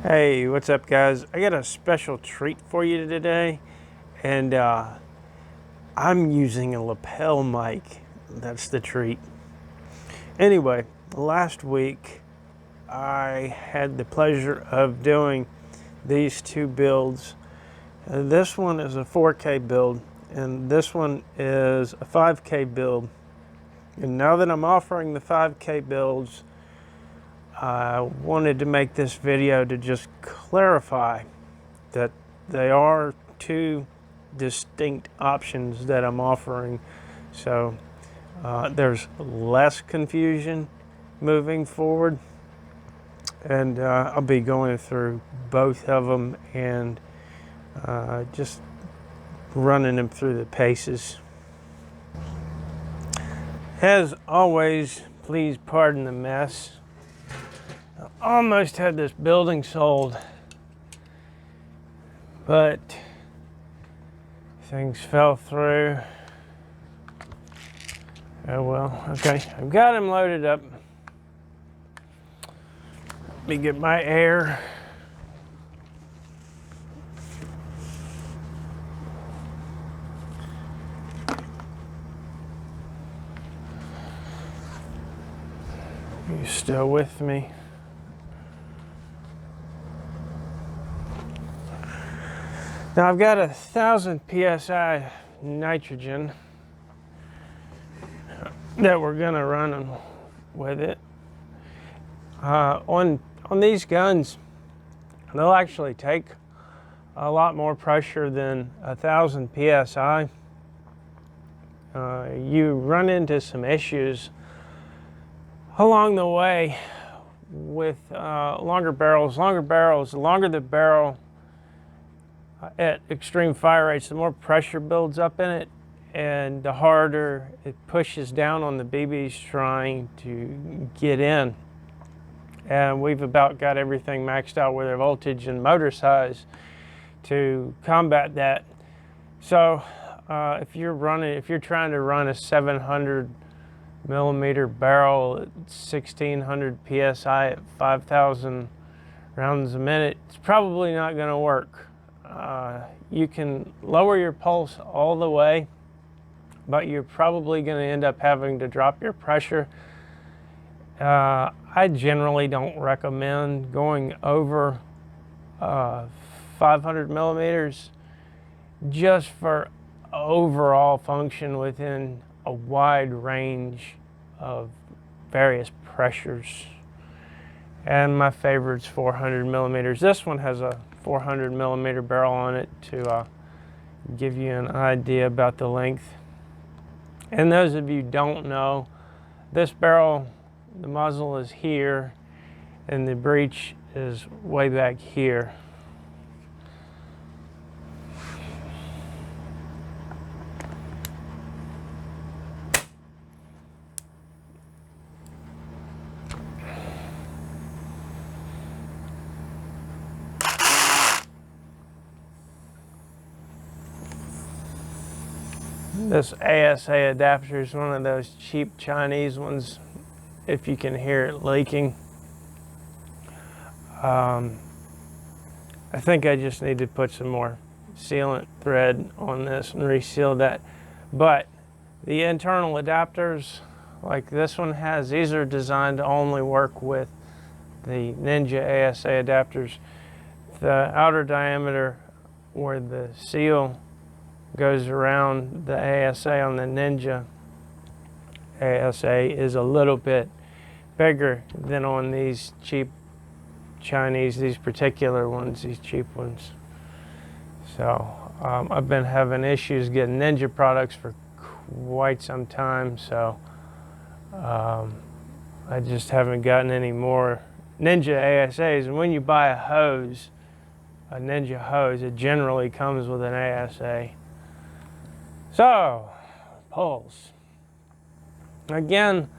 Hey, what's up guys? I got a special treat for you today, and I'm using a lapel mic. That's the treat. Anyway, last week I had the pleasure of doing these two builds. This one is a 4K build, and this one is a 5K build. And now that I'm offering the 5K builds, I wanted to make this video to just clarify that they are two distinct options that I'm offering. So there's less confusion moving forward. And I'll be going through both of them and just running them through the paces. As always, please pardon the mess. I almost had this building sold, but things fell through. Oh well, okay. I've got him loaded up. Let me get my air. You still with me? Now I've got 1,000 PSI nitrogen that we're gonna run with it. On these guns, they'll actually take a lot more pressure than 1,000 PSI. You run into some issues along the way with longer barrels. The longer the barrel at extreme fire rates, the more pressure builds up in it, and the harder it pushes down on the BBs trying to get in. And we've about got everything maxed out with their voltage and motor size to combat that. So if you're trying to run a 700 millimeter barrel at 1,600 PSI at 5,000 rounds a minute, it's probably not going to work. You can lower your pulse all the way, but you're probably going to end up having to drop your pressure. I generally don't recommend going over 500 millimeters just for overall function within a wide range of various pressures. And my favorite's 400 millimeters. This one has a 400 millimeter barrel on it to give you an idea about the length. And those of you who don't know, this barrel, the muzzle is here and the breech is way back here. This ASA adapter is one of those cheap Chinese ones, if you can hear it leaking. I think I just need to put some more sealant thread on this and reseal that. But the internal adapters, like this one has, these are designed to only work with the Ninja ASA adapters. The outer diameter where the seal goes around the ASA on the Ninja ASA is a little bit bigger than on these cheap Chinese, these particular ones, these cheap ones. So I've been having issues getting Ninja products for quite some time, so I just haven't gotten any more Ninja ASAs. And when you buy a hose, a Ninja hose, it generally comes with an ASA. So, pulse. Again,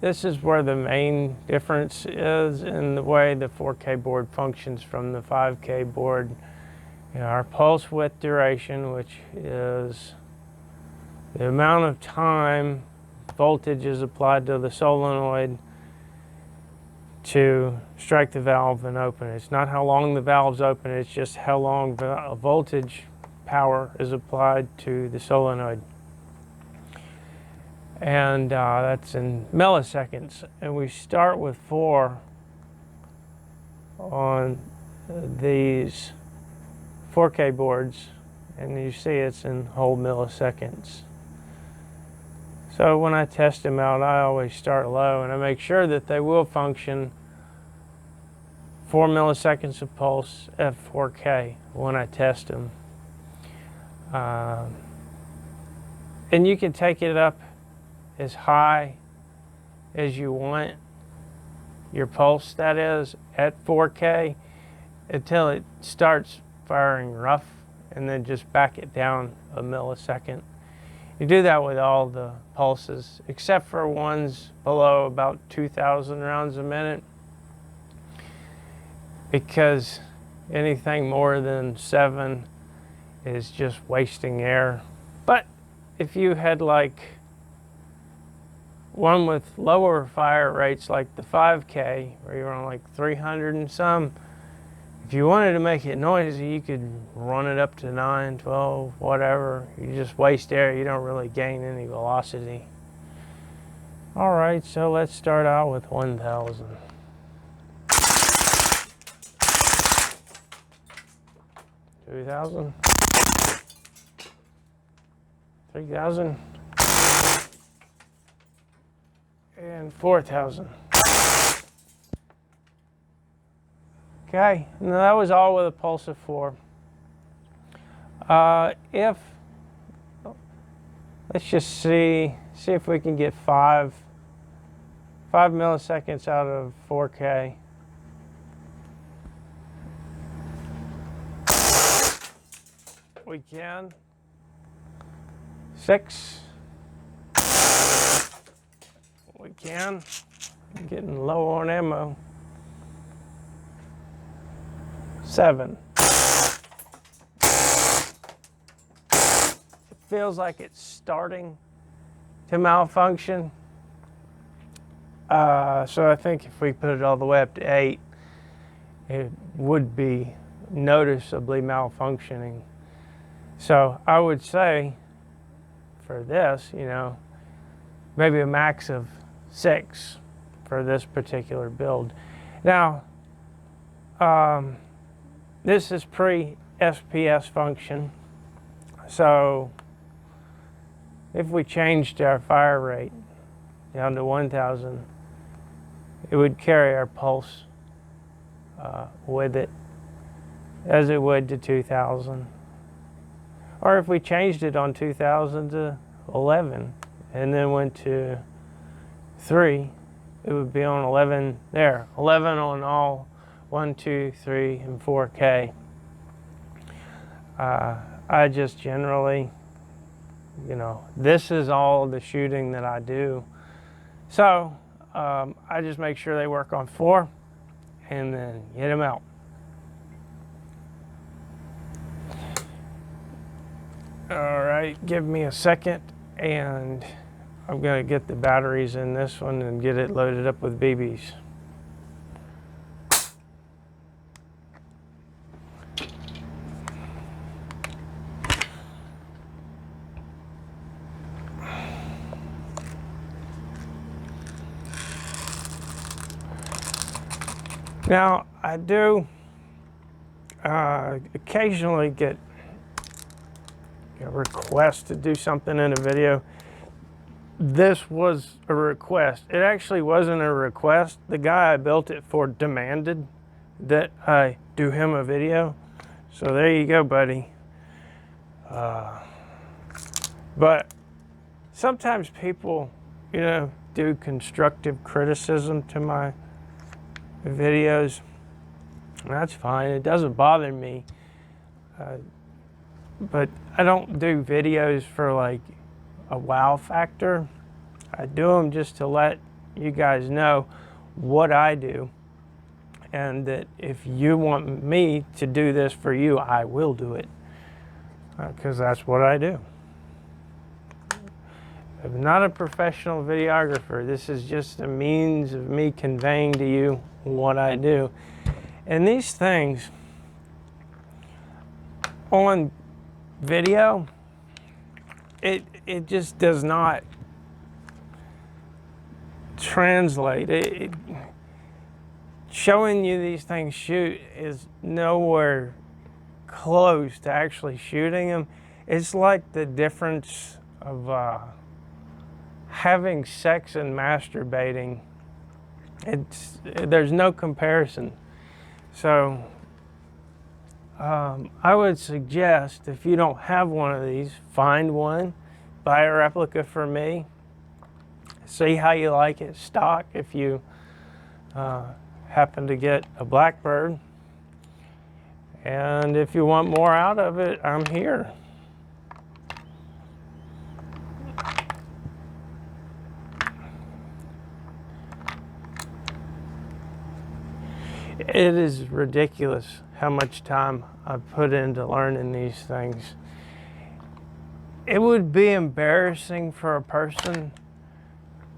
this is where the main difference is in the way the 4K board functions from the 5K board. You know, our pulse width duration, which is the amount of time voltage is applied to the solenoid to strike the valve and open it. It's not how long the valve's open, it's just how long voltage power is applied to the solenoid. And that's in milliseconds. And we start with 4 on these 4K boards, and you see it's in whole milliseconds. So when I test them out, I always start low, and I make sure that they will function 4 milliseconds of pulse at 4K when I test them. And you can take it up as high as you want your pulse, that is, at 4K, until it starts firing rough, and then just back it down a millisecond. You do that with all the pulses, except for ones below about 2,000 rounds a minute, because anything more than 7 is just wasting air. But if you had like one with lower fire rates, like the 5K, where you're on like 300 and some, if you wanted to make it noisy, you could run it up to 9, 12, whatever. You just waste air, you don't really gain any velocity. All right, so let's start out with 1,000. Two 2,000, 3,000, and 4,000. Okay, now that was all with a pulse of 4. Let's just see if we can get 5 milliseconds out of 4K. We can. 6. We can. I'm getting low on ammo. 7. It feels like it's starting to malfunction. So I think if we put it all the way up to 8, it would be noticeably malfunctioning. So I would say for this, you know, maybe a max of 6 for this particular build. Now, this is pre-SPS function. So if we changed our fire rate down to 1,000, it would carry our pulse with it as it would to 2,000. Or if we changed it on 2,000 to 11 and then went to 3, it would be on 11 there. 11 on all 1, 2, 3, and 4K. I just generally, you know, this is all the shooting that I do. So I just make sure they work on 4 and then get them out. All right, give me a second, and I'm going to get the batteries in this one and get it loaded up with BBs. Now, I do occasionally get a request to do something in a video. This was a request. It actually wasn't a request. The guy I built it for demanded that I do him a video. So there you go, buddy. But sometimes people, you know, do constructive criticism to my videos. That's fine. It doesn't bother me. But I don't do videos for like a wow factor. I do them just to let you guys know what I do, and that if you want me to do this for you, I will do it, because that's what I do. I'm not a professional videographer. This is just a means of me conveying to you what I do. And these things on video, it just does not translate. Showing you these things shoot is nowhere close to actually shooting them. It's like the difference of having sex and masturbating. There's no comparison. So I would suggest, if you don't have one of these, find one, buy a replica for me, see how you like it stock if you happen to get a Blackbird. And if you want more out of it, I'm here. It is ridiculous how much time I've put into learning these things. It would be embarrassing for a person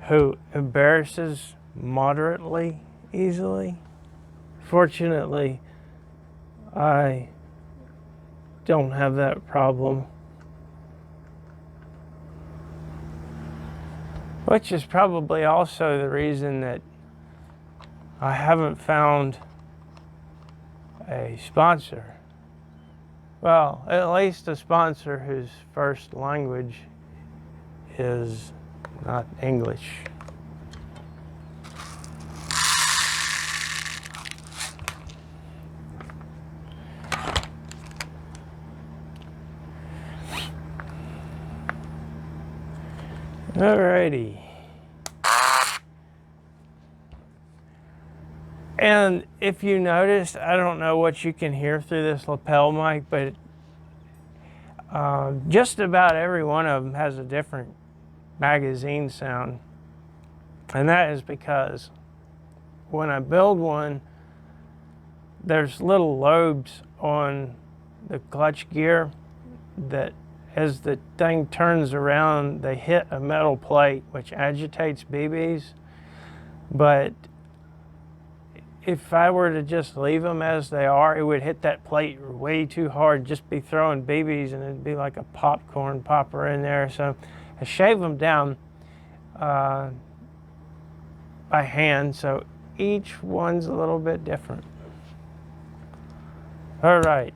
who embarrasses moderately easily. Fortunately, I don't have that problem, which is probably also the reason that I haven't found a sponsor. Well, at least a sponsor whose first language is not English. Alrighty. And if you noticed, I don't know what you can hear through this lapel mic, but just about every one of them has a different magazine sound. And that is because when I build one, there's little lobes on the clutch gear that as the thing turns around, they hit a metal plate, which agitates BBs. But if I were to just leave them as they are, it would hit that plate way too hard, just be throwing BBs, and it'd be like a popcorn popper in there. So I shave them down by hand, so each one's a little bit different. All right.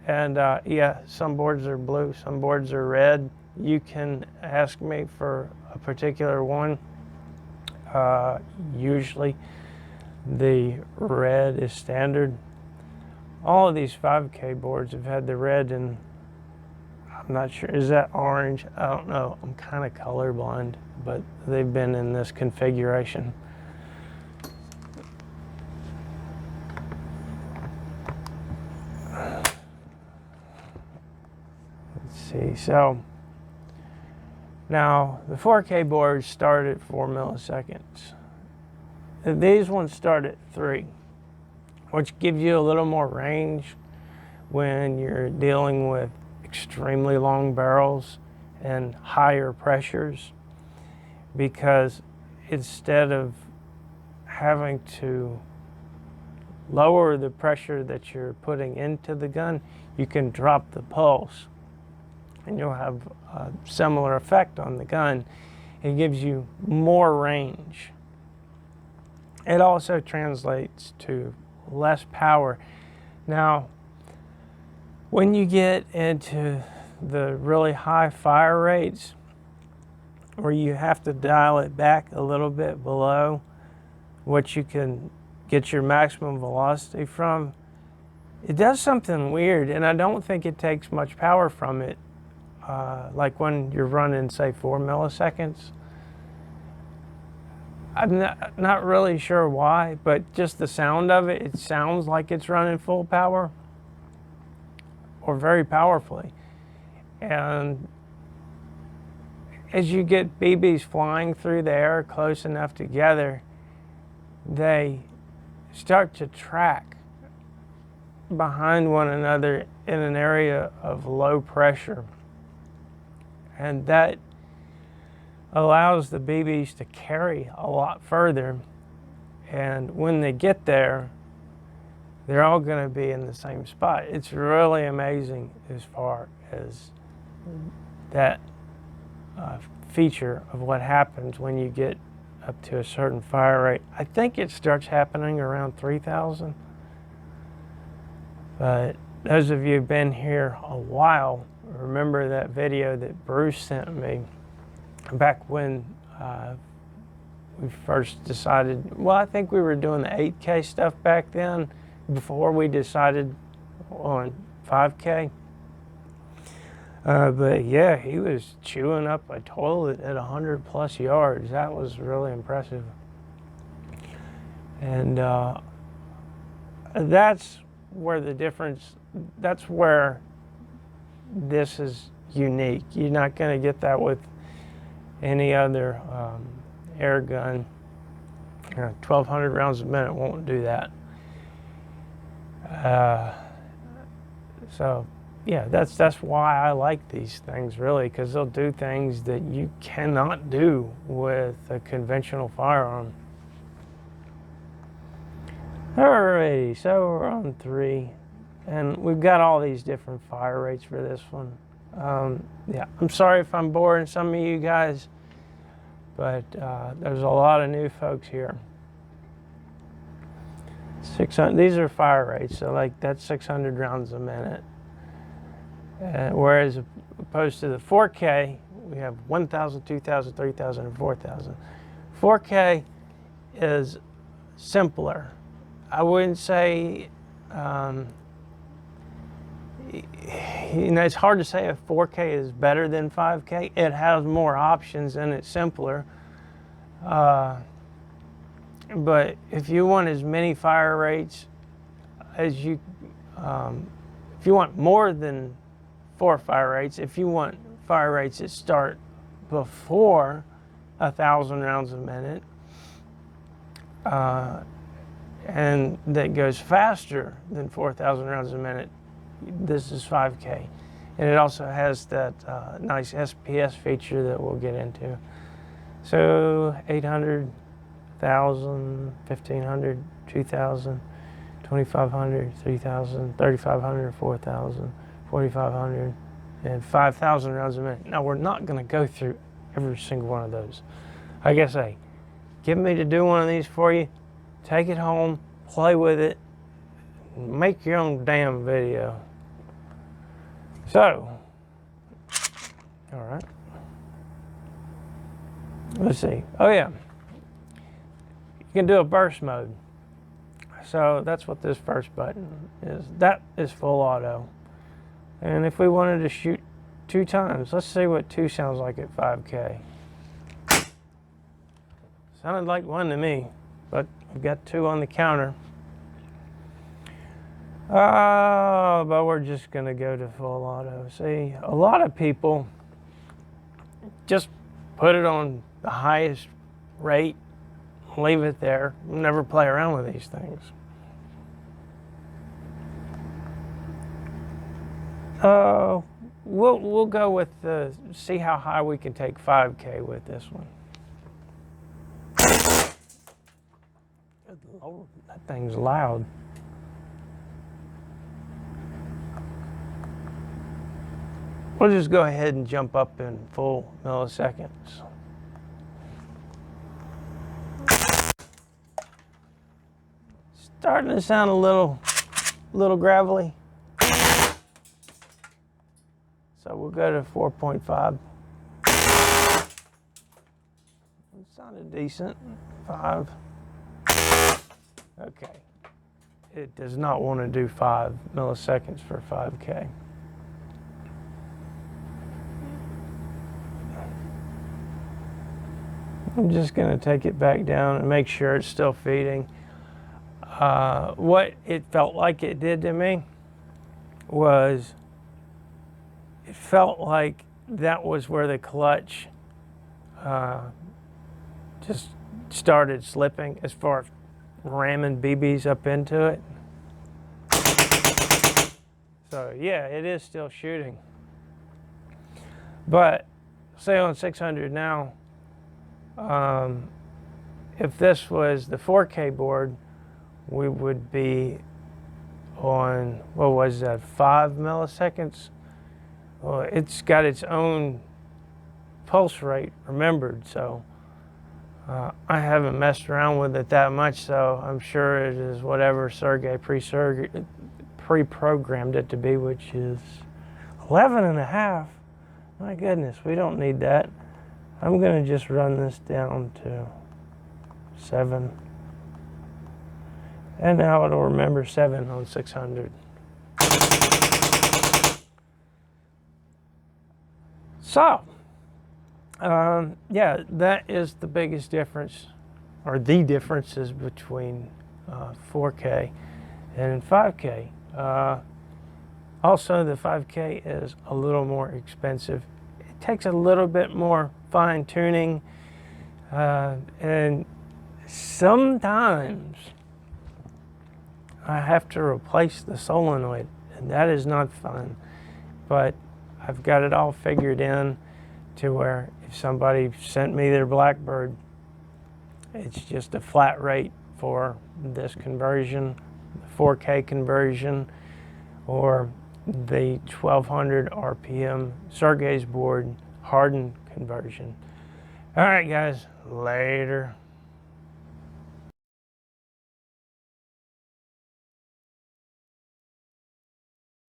And yeah, some boards are blue, some boards are red. You can ask me for a particular one. Usually the red is standard. All of these 5K boards have had the red, and I'm not sure, is that orange? I don't know, I'm kind of colorblind, but they've been in this configuration. See, so now the 4K boards start at 4 milliseconds. These ones start at 3, which gives you a little more range when you're dealing with extremely long barrels and higher pressures, because instead of having to lower the pressure that you're putting into the gun, you can drop the pulse, and you'll have a similar effect on the gun. It gives you more range. It also translates to less power. Now, when you get into the really high fire rates, where you have to dial it back a little bit below what you can get your maximum velocity from, it does something weird, and I don't think it takes much power from it. Like when you're running, say, 4 milliseconds. I'm not really sure why, but just the sound of it, it sounds like it's running full power or very powerfully. And as you get BBs flying through the air close enough together, they start to track behind one another in an area of low pressure. And that allows the BBs to carry a lot further, And when they get there, they're all going to be in the same spot. It's really amazing as far as that feature of what happens when you get up to a certain fire rate. I think it starts happening around 3,000. But those of you who've been here a while remember that video that Bruce sent me back when we first decided, well, I think we were doing the 8K stuff back then before we decided on 5K. But yeah, he was chewing up a toilet at 100+ yards. That was really impressive. And that's where the difference, that's where this is unique. You're not going to get that with any other air gun. 1,200 rounds a minute won't do that. So yeah, that's why I like these things, really, because they'll do things that you cannot do with a conventional firearm. Alrighty, so we're on 3, and we've got all these different fire rates for this one. Yeah, I'm sorry if I'm boring some of you guys, but there's a lot of new folks here. 600. These are fire rates, so like that's 600 rounds a minute. Whereas opposed to the 4K, we have 1,000, 2,000, 3,000, and 4,000. 4K is simpler. I wouldn't say, it's hard to say if 4K is better than 5K. It has more options and it's simpler. But if you want as many fire rates as you, if you want more than 4 fire rates, if you want fire rates that start before 1,000 rounds a minute, and that goes faster than 4,000 rounds a minute, this is 5K. And it also has that nice SPS feature that we'll get into. So 800, 1,000, 1,500, 2,000, 2,500, 3,000, 3,500, 4,000, 4,500, and 5,000 rounds a minute. Now, we're not going to go through every single one of those. Like I say, get me to do one of these for you. Take it home, play with it, make your own damn video. So, all right. Let's see. Oh, yeah. You can do a burst mode. So that's what this first button is. That is full auto. And if we wanted to shoot 2 times, let's see what 2 sounds like at 5K. Sounded like 1 to me, but we've got 2 on the counter. But we're just going to go to full auto. See, a lot of people just put it on the highest rate, leave it there, never play around with these things. We'll go with see how high we can take 5K with this one. Good Lord, that thing's loud. We'll just go ahead and jump up in full milliseconds. Starting to sound a little gravelly. So we'll go to 4.5. It sounded decent. 5. Okay. It does not want to do 5 milliseconds for 5K. I'm just going to take it back down and make sure it's still feeding. What it felt like it did to me was it felt like that was where the clutch just started slipping as far as ramming BBs up into it. So yeah, it is still shooting. But say on 600 now, if this was the 4K board, we would be on, what was that, 5 milliseconds? Well, it's got its own pulse rate remembered, so I haven't messed around with it that much, so I'm sure it is whatever Sergey pre-programmed it to be, which is 11 and a half. My goodness, we don't need that. I'm going to just run this down to 7. And now it'll remember 7 on 600. So, yeah, that is the biggest difference, or the differences between 4K and 5K. Also, the 5K is a little more expensive. It takes a little bit more fine tuning, and sometimes I have to replace the solenoid, and that is not fun. But I've got it all figured in to where if somebody sent me their Blackbird, it's just a flat rate for this conversion, the 4K conversion, or the 1200 RPM Sergey's board hardened conversion. All right, guys, later.